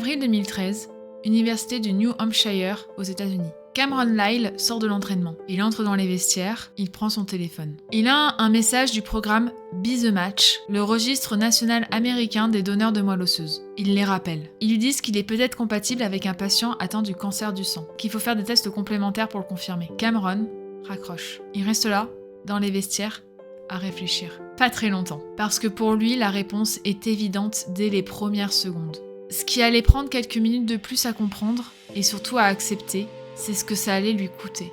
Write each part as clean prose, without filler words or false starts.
Avril 2013, Université du New Hampshire aux États-Unis. Cameron Lyle sort de l'entraînement. Il entre dans les vestiaires, il prend son téléphone. Il a un message du programme Be the Match, le registre national américain des donneurs de moelle osseuse. Il les rappelle. Ils lui disent qu'il est peut-être compatible avec un patient atteint du cancer du sang, qu'il faut faire des tests complémentaires pour le confirmer. Cameron raccroche. Il reste là, dans les vestiaires, à réfléchir. Pas très longtemps, parce que pour lui, la réponse est évidente dès les premières secondes. Ce qui allait prendre quelques minutes de plus à comprendre, et surtout à accepter, c'est ce que ça allait lui coûter.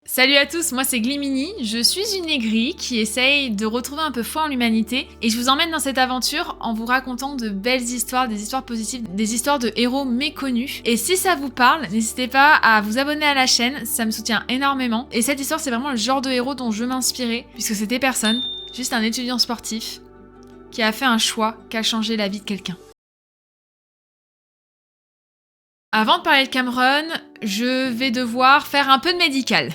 Salut à tous, moi c'est Glimini, je suis une aigrie qui essaye de retrouver un peu foi en l'humanité et je vous emmène dans cette aventure en vous racontant de belles histoires, des histoires positives, des histoires de héros méconnus. Et si ça vous parle, n'hésitez pas à vous abonner à la chaîne, ça me soutient énormément. Et cette histoire c'est vraiment le genre de héros dont je m'inspirais, puisque c'était personne, juste un étudiant sportif qui a fait un choix qui a changé la vie de quelqu'un. Avant de parler de Cameron, je vais devoir faire un peu de médical.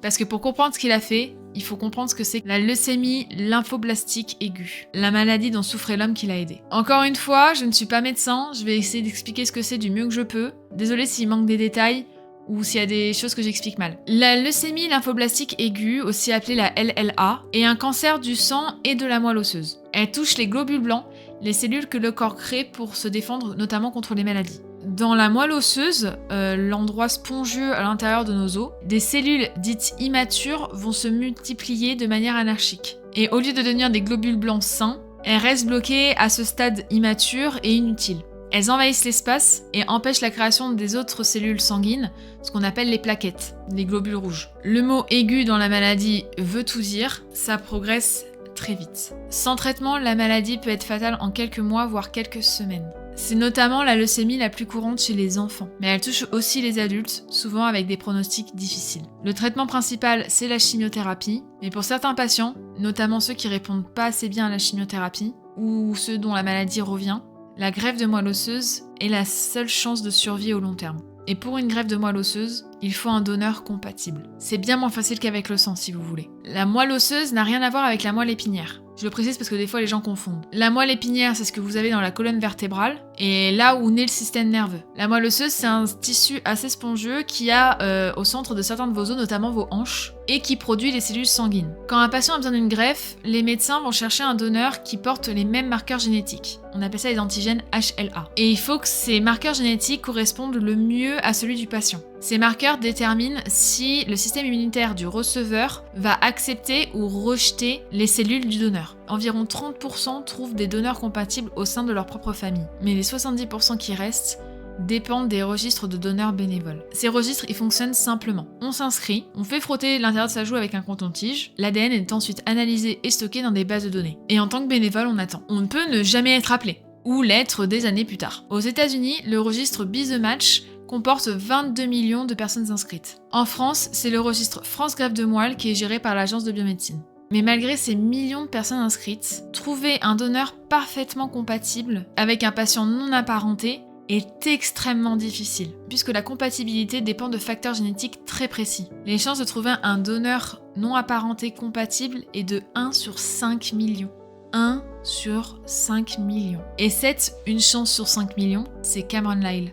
Parce que pour comprendre ce qu'il a fait, il faut comprendre ce que c'est que la leucémie lymphoblastique aiguë, la maladie dont souffrait l'homme qui l'a aidé. Encore une fois, je ne suis pas médecin, je vais essayer d'expliquer ce que c'est du mieux que je peux. Désolée s'il manque des détails ou s'il y a des choses que j'explique mal. La leucémie lymphoblastique aiguë, aussi appelée la LLA, est un cancer du sang et de la moelle osseuse. Elle touche les globules blancs, les cellules que le corps crée pour se défendre notamment contre les maladies. Dans la moelle osseuse, l'endroit spongieux à l'intérieur de nos os, des cellules dites immatures vont se multiplier de manière anarchique. Et au lieu de devenir des globules blancs sains, elles restent bloquées à ce stade immature et inutile. Elles envahissent l'espace et empêchent la création des autres cellules sanguines, ce qu'on appelle les plaquettes, les globules rouges. Le mot aigu dans la maladie veut tout dire, ça progresse très vite. Sans traitement, la maladie peut être fatale en quelques mois, voire quelques semaines. C'est notamment la leucémie la plus courante chez les enfants, mais elle touche aussi les adultes, souvent avec des pronostics difficiles. Le traitement principal, c'est la chimiothérapie, mais pour certains patients, notamment ceux qui répondent pas assez bien à la chimiothérapie, ou ceux dont la maladie revient, la greffe de moelle osseuse est la seule chance de survie au long terme. Et pour une greffe de moelle osseuse, il faut un donneur compatible. C'est bien moins facile qu'avec le sang, si vous voulez. La moelle osseuse n'a rien à voir avec la moelle épinière. Je le précise parce que des fois les gens confondent. La moelle épinière, c'est ce que vous avez dans la colonne vertébrale, et là où naît le système nerveux. La moelle osseuse, c'est un tissu assez spongieux qui a au centre de certains de vos os, notamment vos hanches, et qui produit les cellules sanguines. Quand un patient a besoin d'une greffe, les médecins vont chercher un donneur qui porte les mêmes marqueurs génétiques. On appelle ça les antigènes HLA. Et il faut que ces marqueurs génétiques correspondent le mieux à celui du patient. Ces marqueurs déterminent si le système immunitaire du receveur va accepter ou rejeter les cellules du donneur. Environ 30% trouvent des donneurs compatibles au sein de leur propre famille. Mais les 70% qui restent dépendent des registres de donneurs bénévoles. Ces registres, ils fonctionnent simplement. On s'inscrit, on fait frotter l'intérieur de sa joue avec un coton-tige, l'ADN est ensuite analysé et stocké dans des bases de données. Et en tant que bénévole, on attend. On ne peut ne jamais être appelé, ou l'être des années plus tard. Aux États-Unis, le registre Be the Match comporte 22 millions de personnes inscrites. En France, c'est le registre France Greffe de Moelle qui est géré par l'Agence de biomédecine. Mais malgré ces millions de personnes inscrites, trouver un donneur parfaitement compatible avec un patient non apparenté est extrêmement difficile, puisque la compatibilité dépend de facteurs génétiques très précis. Les chances de trouver un donneur non apparenté compatible est de 1 sur 5 millions. 1 sur 5 millions. Et cette une chance sur 5 millions, c'est Cameron Lyle.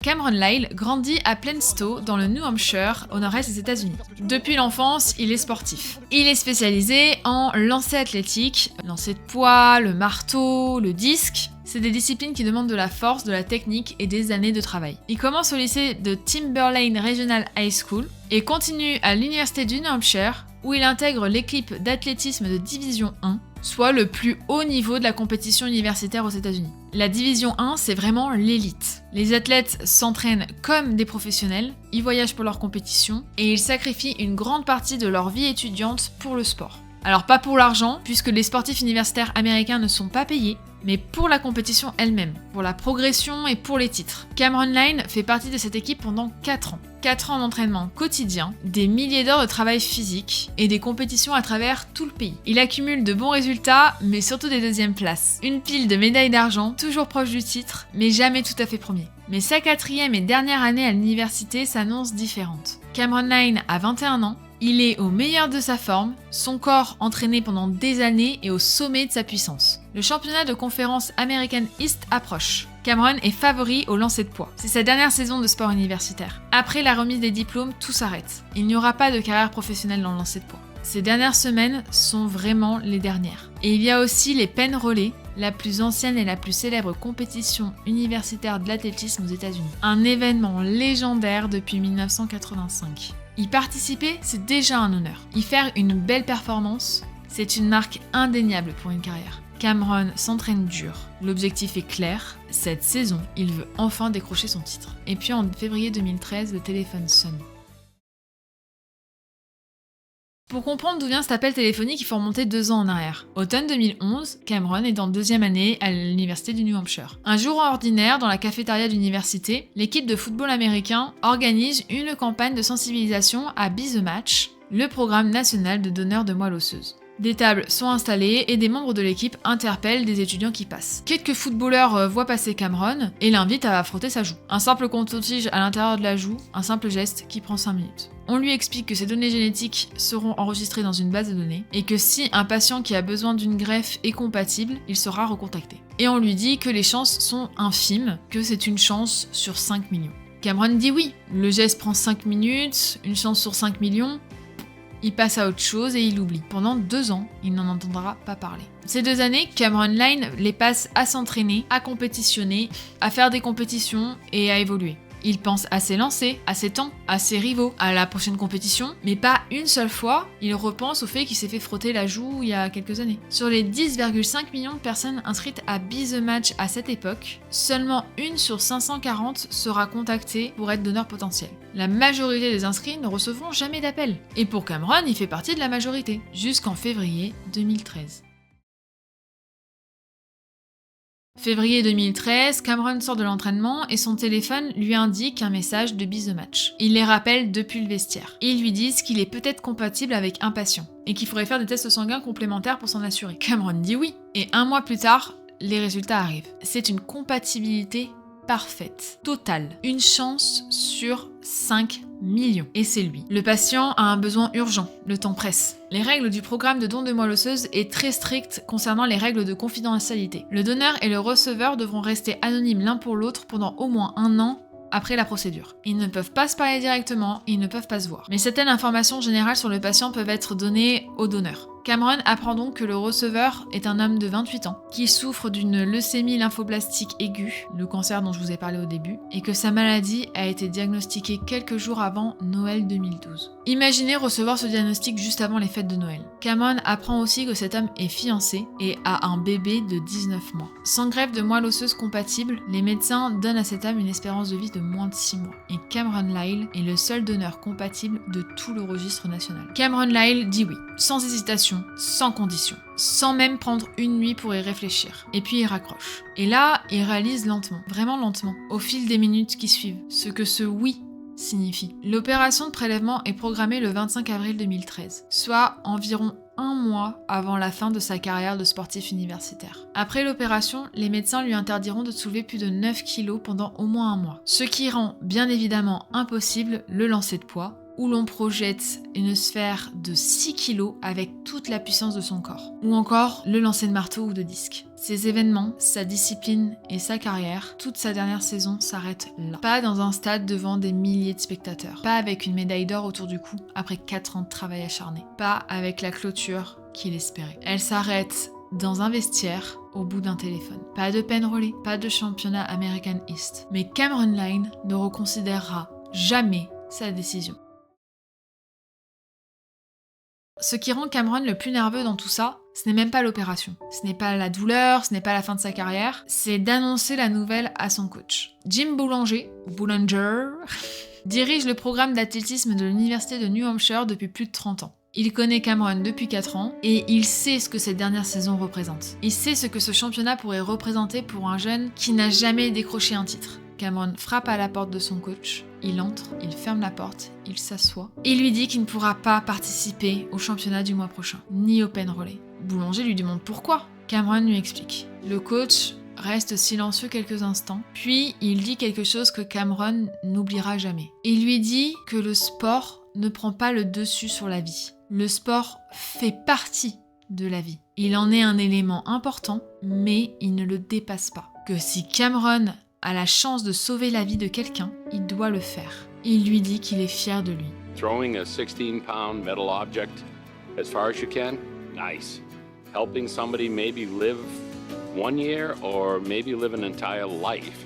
Cameron Lyle grandit à Plaistow, dans le New Hampshire, au nord-est des États-Unis. Depuis l'enfance, il est sportif. Il est spécialisé en lancer athlétique, lancer de poids, le marteau, le disque. C'est des disciplines qui demandent de la force, de la technique et des années de travail. Il commence au lycée de Timberlane Regional High School et continue à l'université du New Hampshire, où il intègre l'équipe d'athlétisme de Division 1, soit le plus haut niveau de la compétition universitaire aux États-Unis. La Division 1, c'est vraiment l'élite. Les athlètes s'entraînent comme des professionnels, ils voyagent pour leur compétition et ils sacrifient une grande partie de leur vie étudiante pour le sport. Alors pas pour l'argent, puisque les sportifs universitaires américains ne sont pas payés, mais pour la compétition elle-même, pour la progression et pour les titres. Cameron Lyle fait partie de cette équipe pendant 4 ans. 4 ans d'entraînement quotidien, des milliers d'heures de travail physique et des compétitions à travers tout le pays. Il accumule de bons résultats, mais surtout des deuxièmes places. Une pile de médailles d'argent, toujours proche du titre, mais jamais tout à fait premier. Mais sa 4e et dernière année à l'université s'annonce différente. Cameron Lyle a 21 ans, Il est au meilleur de sa forme, son corps entraîné pendant des années et au sommet de sa puissance. Le championnat de conférence American East approche. Cameron est favori au lancer de poids. C'est sa dernière saison de sport universitaire. Après la remise des diplômes, tout s'arrête. Il n'y aura pas de carrière professionnelle dans le lancer de poids. Ces dernières semaines sont vraiment les dernières. Et il y a aussi les Penn Relay, la plus ancienne et la plus célèbre compétition universitaire de l'athlétisme aux États-Unis. Un événement légendaire depuis 1985. Y participer, c'est déjà un honneur. Y faire une belle performance, c'est une marque indéniable pour une carrière. Cameron s'entraîne dur. L'objectif est clair. Cette saison, il veut enfin décrocher son titre. Et puis en février 2013, le téléphone sonne. Pour comprendre d'où vient cet appel téléphonique, il faut remonter 2 ans en arrière. Automne 2011, Cameron est en 2e année à l'université du New Hampshire. Un jour ordinaire, dans la cafétéria de l'université, l'équipe de football américain organise une campagne de sensibilisation à Be The Match, le programme national de donneurs de moelle osseuse. Des tables sont installées et des membres de l'équipe interpellent des étudiants qui passent. Quelques footballeurs voient passer Cameron et l'invitent à frotter sa joue. Un simple coton-tige à l'intérieur de la joue, un simple geste qui prend 5 minutes. On lui explique que ces données génétiques seront enregistrées dans une base de données et que si un patient qui a besoin d'une greffe est compatible, il sera recontacté. Et on lui dit que les chances sont infimes, que c'est une chance sur 5 millions. Cameron dit oui, le geste prend 5 minutes, une chance sur 5 millions. Il passe à autre chose et il oublie. Pendant 2 ans, il n'en entendra pas parler. Ces 2 années, Cameron Line les passe à s'entraîner, à compétitionner, à faire des compétitions et à évoluer. Il pense à ses lancers, à ses temps, à ses rivaux, à la prochaine compétition, mais pas une seule fois, il repense au fait qu'il s'est fait frotter la joue il y a quelques années. Sur les 10,5 millions de personnes inscrites à Be The Match à cette époque, seulement 1 sur 540 sera contactée pour être donneur potentiel. La majorité des inscrits ne recevront jamais d'appel. Et pour Cameron, il fait partie de la majorité, jusqu'en février 2013. Février 2013, Cameron sort de l'entraînement et son téléphone lui indique un message de Be The Match. Il les rappelle depuis le vestiaire. Ils lui disent qu'il est peut-être compatible avec un patient et qu'il faudrait faire des tests sanguins complémentaires pour s'en assurer. Cameron dit oui. Et 1 mois plus tard, les résultats arrivent. C'est une compatibilité parfaite, totale. Une chance sur 5 millions. Et c'est lui. Le patient a un besoin urgent, le temps presse. Les règles du programme de don de moelle osseuse est très strictes concernant les règles de confidentialité. Le donneur et le receveur devront rester anonymes l'un pour l'autre pendant au moins 1 an après la procédure. Ils ne peuvent pas se parler directement, ils ne peuvent pas se voir. Mais certaines informations générales sur le patient peuvent être données au donneur. Cameron apprend donc que le receveur est un homme de 28 ans, qui souffre d'une leucémie lymphoblastique aiguë, le cancer dont je vous ai parlé au début, et que sa maladie a été diagnostiquée quelques jours avant Noël 2012. Imaginez recevoir ce diagnostic juste avant les fêtes de Noël. Cameron apprend aussi que cet homme est fiancé et a un bébé de 19 mois. Sans greffe de moelle osseuse compatible, les médecins donnent à cet homme une espérance de vie de moins de 6 mois. Et Cameron Lyle est le seul donneur compatible de tout le registre national. Cameron Lyle dit oui, sans hésitation, sans condition, sans même prendre une nuit pour y réfléchir. Et puis il raccroche. Et là, il réalise lentement, vraiment lentement, au fil des minutes qui suivent, ce que ce oui signifie. L'opération de prélèvement est programmée le 25 avril 2013, soit environ 1 mois avant la fin de sa carrière de sportif universitaire. Après l'opération, les médecins lui interdiront de soulever plus de 9 kilos pendant au moins 1 mois, ce qui rend bien évidemment impossible le lancer de poids, où l'on projette une sphère de 6 kg avec toute la puissance de son corps. Ou encore le lancer de marteau ou de disque. Ces événements, sa discipline et sa carrière, toute sa dernière saison s'arrête là. Pas dans un stade devant des milliers de spectateurs. Pas avec une médaille d'or autour du cou après 4 ans de travail acharné. Pas avec la clôture qu'il espérait. Elle s'arrête dans un vestiaire, au bout d'un téléphone. Pas de Penn Relay, pas de championnat American East. Mais Cameron Line ne reconsidérera jamais sa décision. Ce qui rend Cameron le plus nerveux dans tout ça, ce n'est même pas l'opération. Ce n'est pas la douleur, ce n'est pas la fin de sa carrière, c'est d'annoncer la nouvelle à son coach. Jim Boulanger, dirige le programme d'athlétisme de l'université de New Hampshire depuis plus de 30 ans. Il connaît Cameron depuis 4 ans et il sait ce que cette dernière saison représente. Il sait ce que ce championnat pourrait représenter pour un jeune qui n'a jamais décroché un titre. Cameron frappe à la porte de son coach, il entre, il ferme la porte, il s'assoit et lui dit qu'il ne pourra pas participer au championnat du mois prochain, ni au Penn Relay. Boulanger lui demande pourquoi. Cameron lui explique. Le coach reste silencieux quelques instants, puis il dit quelque chose que Cameron n'oubliera jamais. Il lui dit que le sport ne prend pas le dessus sur la vie. Le sport fait partie de la vie. Il en est un élément important, mais il ne le dépasse pas. Que si Cameron a la chance de sauver la vie de quelqu'un, il doit le faire. Il lui dit qu'il est fier de lui. Throwing a 16-pound metal object as far as you can, nice. Helping somebody maybe live 1 year or maybe live an entire life.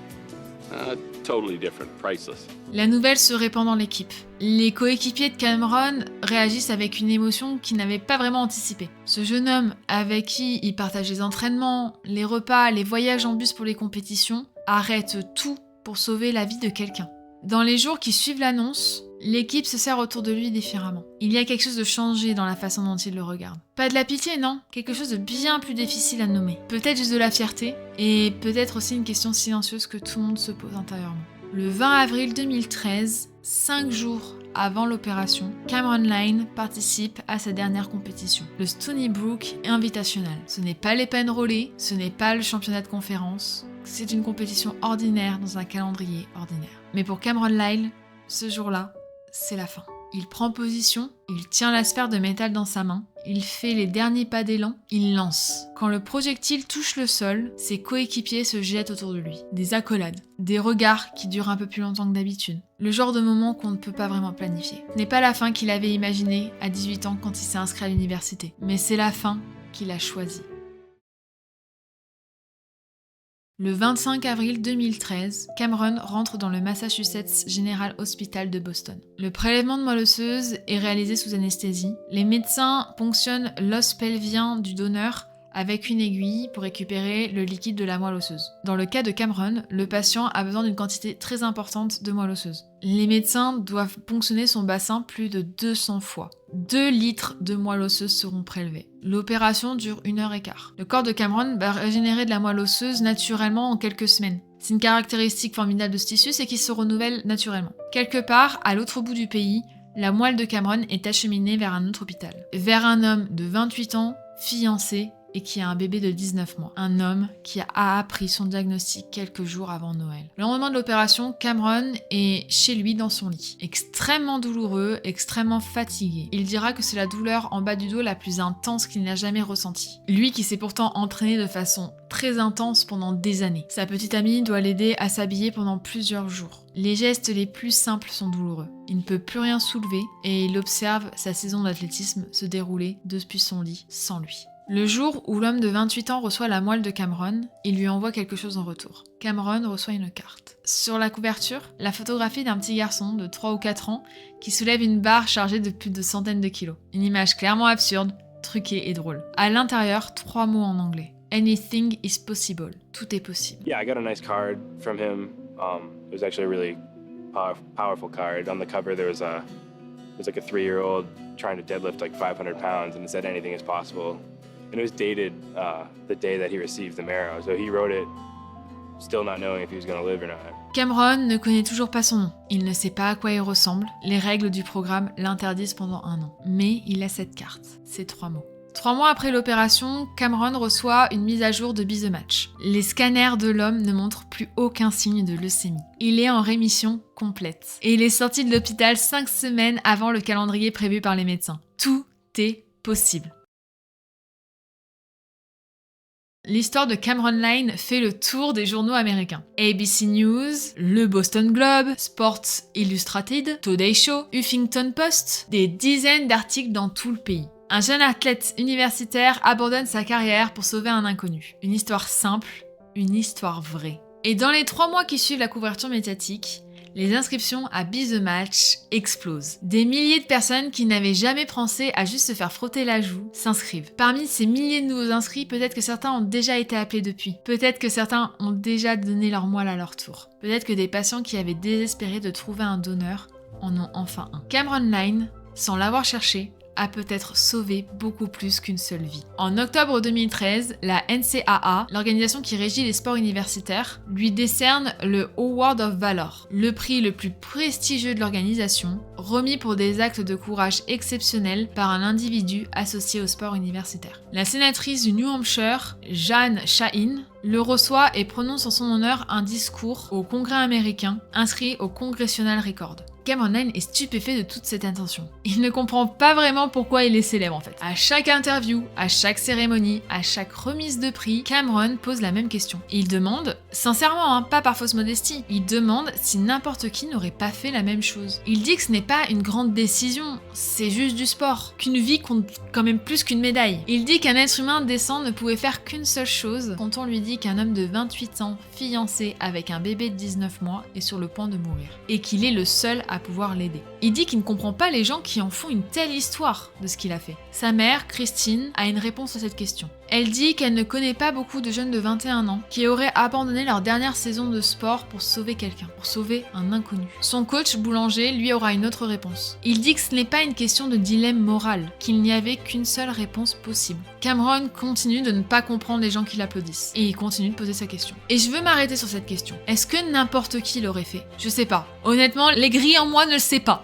Totally different, priceless. La nouvelle se répand dans l'équipe. Les coéquipiers de Cameron réagissent avec une émotion qu'ils n'avaient pas vraiment anticipée. Ce jeune homme avec qui il partage les entraînements, les repas, les voyages en bus pour les compétitions, arrête tout pour sauver la vie de quelqu'un. Dans les jours qui suivent l'annonce, l'équipe se serre autour de lui différemment. Il y a quelque chose de changé dans la façon dont il le regarde. Pas de la pitié, non, quelque chose de bien plus difficile à nommer. Peut-être juste de la fierté, et peut-être aussi une question silencieuse que tout le monde se pose intérieurement. Le 20 avril 2013, 5 jours avant l'opération, Cameron Lynne participe à sa dernière compétition, le Stony Brook Invitational. Ce n'est pas l'Open Relay, ce n'est pas le championnat de conférence, c'est une compétition ordinaire dans un calendrier ordinaire. Mais pour Cameron Lynne, ce jour-là, c'est la fin. Il prend position, il tient la sphère de métal dans sa main, il fait les derniers pas d'élan, il lance. Quand le projectile touche le sol, ses coéquipiers se jettent autour de lui. Des accolades, des regards qui durent un peu plus longtemps que d'habitude. Le genre de moment qu'on ne peut pas vraiment planifier. Ce n'est pas la fin qu'il avait imaginée à 18 ans quand il s'est inscrit à l'université, mais c'est la fin qu'il a choisie. Le 25 avril 2013, Cameron rentre dans le Massachusetts General Hospital de Boston. Le prélèvement de moelle osseuse est réalisé sous anesthésie. Les médecins ponctionnent l'os pelvien du donneur avec une aiguille pour récupérer le liquide de la moelle osseuse. Dans le cas de Cameron, le patient a besoin d'une quantité très importante de moelle osseuse. Les médecins doivent ponctionner son bassin plus de 200 fois. 2 litres de moelle osseuse seront prélevés. L'opération dure 1h15. Le corps de Cameron va régénérer de la moelle osseuse naturellement en quelques semaines. C'est une caractéristique formidable de ce tissu, c'est qu'il se renouvelle naturellement. Quelque part, à l'autre bout du pays, la moelle de Cameron est acheminée vers un autre hôpital. Vers un homme de 28 ans, fiancé, et qui a un bébé de 19 mois. Un homme qui a appris son diagnostic quelques jours avant Noël. Le lendemain de l'opération, Cameron est chez lui dans son lit. Extrêmement douloureux, extrêmement fatigué. Il dira que c'est la douleur en bas du dos la plus intense qu'il n'a jamais ressentie. Lui qui s'est pourtant entraîné de façon très intense pendant des années. Sa petite amie doit l'aider à s'habiller pendant plusieurs jours. Les gestes les plus simples sont douloureux. Il ne peut plus rien soulever et il observe sa saison d'athlétisme se dérouler depuis son lit sans lui. Le jour où l'homme de 28 ans reçoit la moelle de Cameron, il lui envoie quelque chose en retour. Cameron reçoit une carte. Sur la couverture, la photographie d'un petit garçon de 3 ou 4 ans qui soulève une barre chargée de plus de centaines de kilos. Une image clairement absurde, truquée et drôle. À l'intérieur, 3 mots en anglais. Anything is possible. Tout est possible. Yeah, I got a nice card from him. It was actually a really powerful card. On the cover, there was like a 3-year-old trying to deadlift like 500 pounds, and it said anything is possible. And it was dated the day that he received the marrow. So he wrote it still not knowing if he was going to live or not. Cameron ne connaît toujours pas son nom. Il ne sait pas à quoi il ressemble. Les règles du programme l'interdisent pendant 1 an. Mais il a cette carte, ces 3 mots. 3 mois après l'opération, Cameron reçoit une mise à jour de Be The Match. Les scanners de l'homme ne montrent plus aucun signe de leucémie. Il est en rémission complète. Et il est sorti de l'hôpital 5 semaines avant le calendrier prévu par les médecins. Tout est possible. L'histoire de Cameron Lynne fait le tour des journaux américains. ABC News, le Boston Globe, Sports Illustrated, Today Show, Huffington Post, des dizaines d'articles dans tout le pays. Un jeune athlète universitaire abandonne sa carrière pour sauver un inconnu. Une histoire simple, une histoire vraie. Et dans les 3 mois qui suivent la couverture médiatique, les inscriptions à Be The Match explosent. Des milliers de personnes qui n'avaient jamais pensé à juste se faire frotter la joue s'inscrivent. Parmi ces milliers de nouveaux inscrits, peut-être que certains ont déjà été appelés depuis. Peut-être que certains ont déjà donné leur moelle à leur tour. Peut-être que des patients qui avaient désespéré de trouver un donneur en ont enfin un. Cameron Lynne, sans l'avoir cherché, a peut-être sauvé beaucoup plus qu'une seule vie. En octobre 2013, la NCAA, l'organisation qui régit les sports universitaires, lui décerne le Award of Valor, le prix le plus prestigieux de l'organisation, remis pour des actes de courage exceptionnels par un individu associé au sport universitaire. La sénatrice du New Hampshire, Jeanne Shaheen, le reçoit et prononce en son honneur un discours au Congrès américain inscrit au Congressional Record. Cameron Lane est stupéfait de toute cette attention. Il ne comprend pas vraiment pourquoi il est célèbre en fait. À chaque interview, à chaque cérémonie, à chaque remise de prix, Cameron pose la même question. Et il demande, sincèrement, hein, pas par fausse modestie, il demande si n'importe qui n'aurait pas fait la même chose. Il dit que ce n'est pas une grande décision, c'est juste du sport, qu'une vie compte quand même plus qu'une médaille. Il dit qu'un être humain décent ne pouvait faire qu'une seule chose quand on lui dit qu'un homme de 28 ans, fiancé avec un bébé de 19 mois, est sur le point de mourir. Et qu'il est le seul à pouvoir l'aider. Il dit qu'il ne comprend pas les gens qui en font une telle histoire de ce qu'il a fait. Sa mère, Christine, a une réponse à cette question. Elle dit qu'elle ne connaît pas beaucoup de jeunes de 21 ans qui auraient abandonné leur dernière saison de sport pour sauver quelqu'un, pour sauver un inconnu. Son coach boulanger lui aura une autre réponse. Il dit que ce n'est pas une question de dilemme moral, qu'il n'y avait qu'une seule réponse possible. Cameron continue de ne pas comprendre les gens qui l'applaudissent, et il continue de poser sa question. Et je veux m'arrêter sur cette question. Est-ce que n'importe qui l'aurait fait? Je sais pas. Honnêtement, l'aigri en moi ne le sait pas.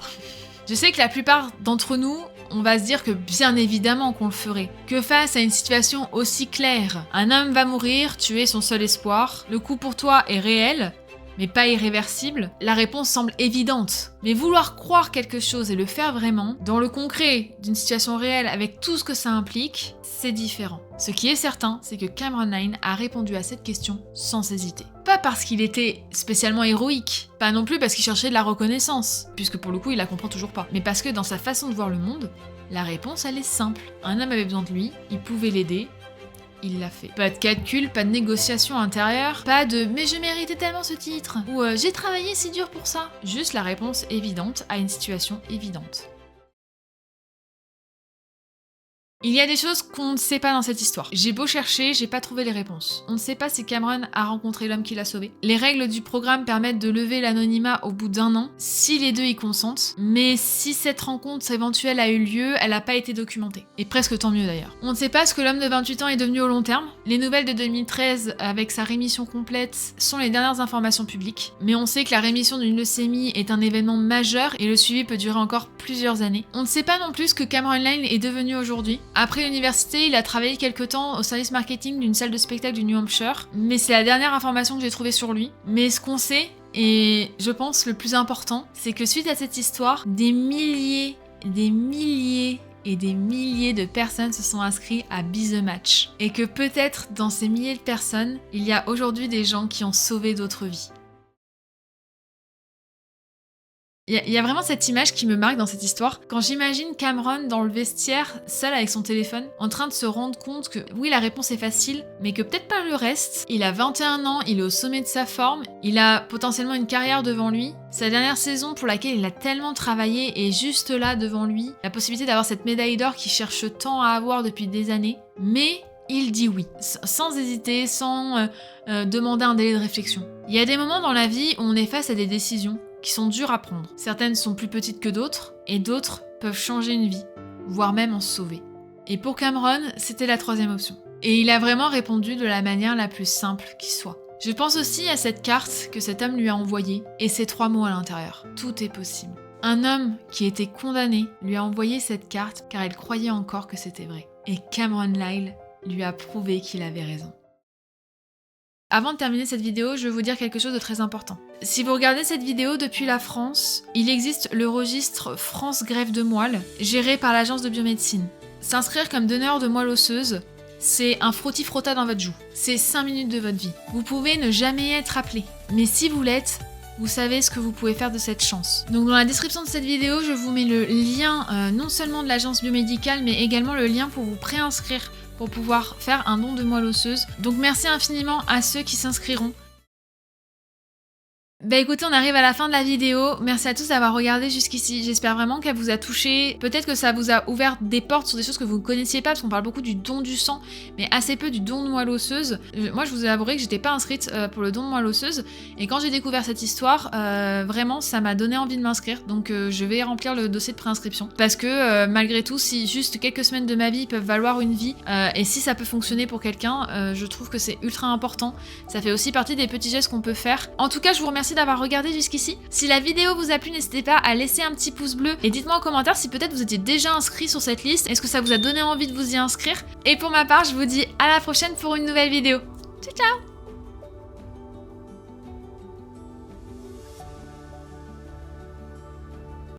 Je sais que la plupart d'entre nous, on va se dire que bien évidemment qu'on le ferait. Que face à une situation aussi claire, un homme va mourir, tu es son seul espoir, le coup pour toi est réel, mais pas irréversible, la réponse semble évidente. Mais vouloir croire quelque chose et le faire vraiment, dans le concret d'une situation réelle avec tout ce que ça implique, c'est différent. Ce qui est certain, c'est que Cameron Lane a répondu à cette question sans hésiter. Pas parce qu'il était spécialement héroïque, pas non plus parce qu'il cherchait de la reconnaissance, puisque pour le coup il la comprend toujours pas, mais parce que dans sa façon de voir le monde, la réponse elle est simple. Un homme avait besoin de lui, il pouvait l'aider, il l'a fait. Pas de calcul, pas de négociation intérieure, pas de « mais je méritais tellement ce titre » ou « j'ai travaillé si dur pour ça ». Juste la réponse évidente à une situation évidente. Il y a des choses qu'on ne sait pas dans cette histoire. J'ai beau chercher, j'ai pas trouvé les réponses. On ne sait pas si Cameron a rencontré l'homme qui l'a sauvé. Les règles du programme permettent de lever l'anonymat au bout d'1 an, si les deux y consentent, mais si cette rencontre éventuelle a eu lieu, elle n'a pas été documentée. Et presque tant mieux d'ailleurs. On ne sait pas ce que l'homme de 28 ans est devenu au long terme. Les nouvelles de 2013, avec sa rémission complète, sont les dernières informations publiques. Mais on sait que la rémission d'une leucémie est un événement majeur et le suivi peut durer encore plusieurs années. On ne sait pas non plus ce que Cameron Lane est devenu aujourd'hui. Après l'université, il a travaillé quelques temps au service marketing d'une salle de spectacle du New Hampshire, mais c'est la dernière information que j'ai trouvée sur lui. Mais ce qu'on sait, et je pense le plus important, c'est que suite à cette histoire, des milliers et des milliers de personnes se sont inscrits à Be The Match. Et que peut-être dans ces milliers de personnes, il y a aujourd'hui des gens qui ont sauvé d'autres vies. Il y a vraiment cette image qui me marque dans cette histoire. Quand j'imagine Cameron dans le vestiaire, seul avec son téléphone, en train de se rendre compte que oui, la réponse est facile, mais que peut-être pas le reste. Il a 21 ans, il est au sommet de sa forme, il a potentiellement une carrière devant lui. Sa dernière saison pour laquelle il a tellement travaillé est juste là devant lui. La possibilité d'avoir cette médaille d'or qu'il cherche tant à avoir depuis des années. Mais il dit oui, sans hésiter, sans demander un délai de réflexion. Il y a des moments dans la vie où on est face à des décisions qui sont dures à prendre. Certaines sont plus petites que d'autres, et d'autres peuvent changer une vie, voire même en sauver. Et pour Cameron, c'était la troisième option. Et il a vraiment répondu de la manière la plus simple qui soit. Je pense aussi à cette carte que cet homme lui a envoyée, et ces 3 mots à l'intérieur. Tout est possible. Un homme qui était condamné lui a envoyé cette carte car il croyait encore que c'était vrai. Et Cameron Lane lui a prouvé qu'il avait raison. Avant de terminer cette vidéo, je veux vous dire quelque chose de très important. Si vous regardez cette vidéo depuis la France, il existe le registre France Greffe de Moelle, géré par l'agence de biomédecine. S'inscrire comme donneur de moelle osseuse, c'est un frotti-frotta dans votre joue. C'est 5 minutes de votre vie. Vous pouvez ne jamais être appelé, mais si vous l'êtes, vous savez ce que vous pouvez faire de cette chance. Donc dans la description de cette vidéo, je vous mets le lien non seulement de l'agence biomédicale, mais également le lien pour vous préinscrire pour pouvoir faire un don de moelle osseuse. Donc merci infiniment à ceux qui s'inscriront. Bah écoutez, on arrive à la fin de la vidéo. Merci à tous d'avoir regardé jusqu'ici. J'espère vraiment qu'elle vous a touché. Peut-être que ça vous a ouvert des portes sur des choses que vous ne connaissiez pas, parce qu'on parle beaucoup du don du sang, mais assez peu du don de moelle osseuse. Moi, je vous avouerai que j'étais pas inscrite pour le don de moelle osseuse. Et quand j'ai découvert cette histoire, vraiment, ça m'a donné envie de m'inscrire. Donc je vais remplir le dossier de préinscription. Parce que malgré tout, si juste quelques semaines de ma vie peuvent valoir une vie, et si ça peut fonctionner pour quelqu'un, je trouve que c'est ultra important. Ça fait aussi partie des petits gestes qu'on peut faire. En tout cas, je vous remercie d'avoir regardé jusqu'ici. Si la vidéo vous a plu, n'hésitez pas à laisser un petit pouce bleu et dites-moi en commentaire si peut-être vous étiez déjà inscrit sur cette liste. Est-ce que ça vous a donné envie de vous y inscrire? Et pour ma part, je vous dis à la prochaine pour une nouvelle vidéo. Ciao ciao!